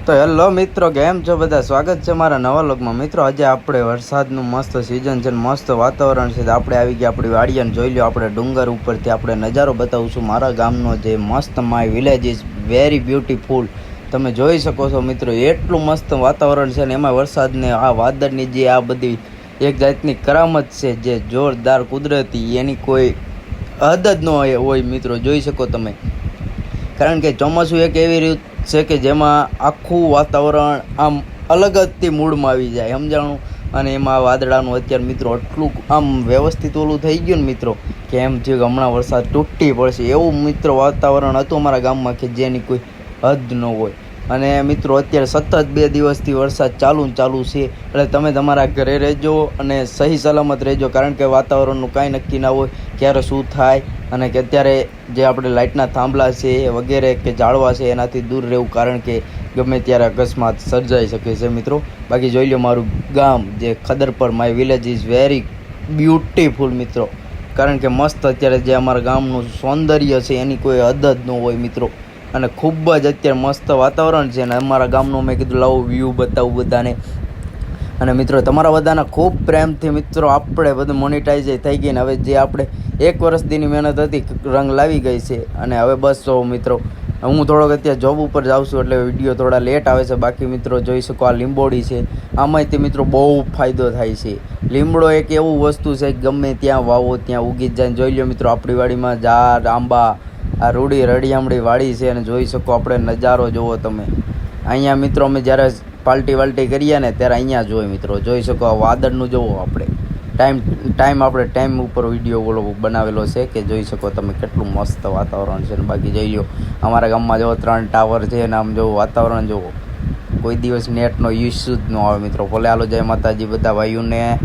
તો હેલો મિત્રો, કેમ છો બધા? સ્વાગત છે મારા નવા વ્લોગમાં. મિત્રો આજે આપણે વરસાદનું મસ્ત સિઝન છે, મસ્ત વાતાવરણ છે. આપણે આવી ગયા આપણી વાડિયાને. જોઈ લો, આપણે ડુંગર ઉપરથી આપણે નજારો બતાવું છું મારા ગામનો, જે મસ્ત my village is very beautiful. તમે જોઈ શકો છો મિત્રો, એટલું મસ્ત વાતાવરણ છે ને એમાં વરસાદને આ વાદળની જે આ બધી એક જાતની કરામત છે, જે જોરદાર કુદરતી, એની કોઈ હદ જ ન હોય મિત્રો. જોઈ શકો તમે, કારણ કે ચોમાસું એક એવી રીત છે કે જેમાં આખું વાતાવરણ આમ અલગ જ મૂડમાં આવી જાય, સમજાણું. અને એમાં વાદળાનું અત્યારે મિત્રો એટલું આમ વ્યવસ્થિત ઓલું થઈ ગયું ને મિત્રો, કે એમ થયું કે હમણાં વરસાદ તૂટી પડશે, એવું મિત્રો વાતાવરણ હતું અમારા ગામમાં કે જેની કોઈ હદ ન હોય. અને મિત્રો અત્યારે સતત 2 દિવસથી વરસાદ ચાલુ છે, એટલે તમે તમારા ઘરે રહેજો અને સહી સલામત રહેજો, કારણ કે વાતાવરણનું કાંઈ નક્કી ના હોય ક્યારે શું થાય. અને કે અત્યારે જે આપણે લાઇટના થાંભલા છે વગેરે કે ઝાડવા છે એનાથી દૂર રહેવું, કારણ કે ગમે ત્યારે અકસ્માત સર્જાઈ શકે છે મિત્રો. બાકી જોઈ લો મારું ગામ, જે Khadarpar, my village is very beautiful મિત્રો, કારણ કે મસ્ત અત્યારે જે અમારા ગામનું સૌંદર્ય છે એની કોઈ હદ જ ન હોય મિત્રો. અને ખૂબ જ અત્યારે મસ્ત વાતાવરણ છે, અને અમારા ગામનું મેં કીધું લાવું વ્યૂ બતાવું બધાને. અને મિત્રો તમારા બધાના ખૂબ પ્રેમથી મિત્રો આપણે બધું મોનિટાઈઝ થઈ ગઈ ને હવે જે આપણે 1 વર્ષની મહેનત હતી રંગ લાવી ગઈ છે. અને હવે બસ મિત્રો હું થોડોક અત્યારે જોબ ઉપર જાઉં છું, એટલે વિડીયો થોડા લેટ આવે છે. બાકી મિત્રો જોઈ શકો, આ લીંબોડી છે, આમાંય મિત્રો બહુ ફાયદો થાય છે. લીમડો એક એવું વસ્તુ છે કે ગમે ત્યાં વાવો ત્યાં ઉગી જ જાય. જોઈ લો મિત્રો આપણી વાડીમાં ઝાડ, આંબા, આ રૂડી રડિયામડી વાડી છે, અને જોઈ શકો આપણે નજારો જુઓ તમે. અહીંયા મિત્રો અમે જ્યારે પાલ્ટી કરીએ ને ત્યારે અહીંયા જોઈએ મિત્રો, જોઈ શકો આ વાદળનું જુઓ. આપણે ટાઈમ ઉપર વિડીયો ઓલો બનાવેલો છે કે જોઈ શકો તમે કેટલું મસ્ત વાતાવરણ છે. બાકી જોઈ લો અમારા ગામમાં જો 3 ટાવર છે, અને આમ જો વાતાવરણ જુઓ, કોઈ દિવસ નેટનો ઇસ્યુ જ ન આવે મિત્રો. ભલે હાલો જય માતાજી બધા ભાઈઓને.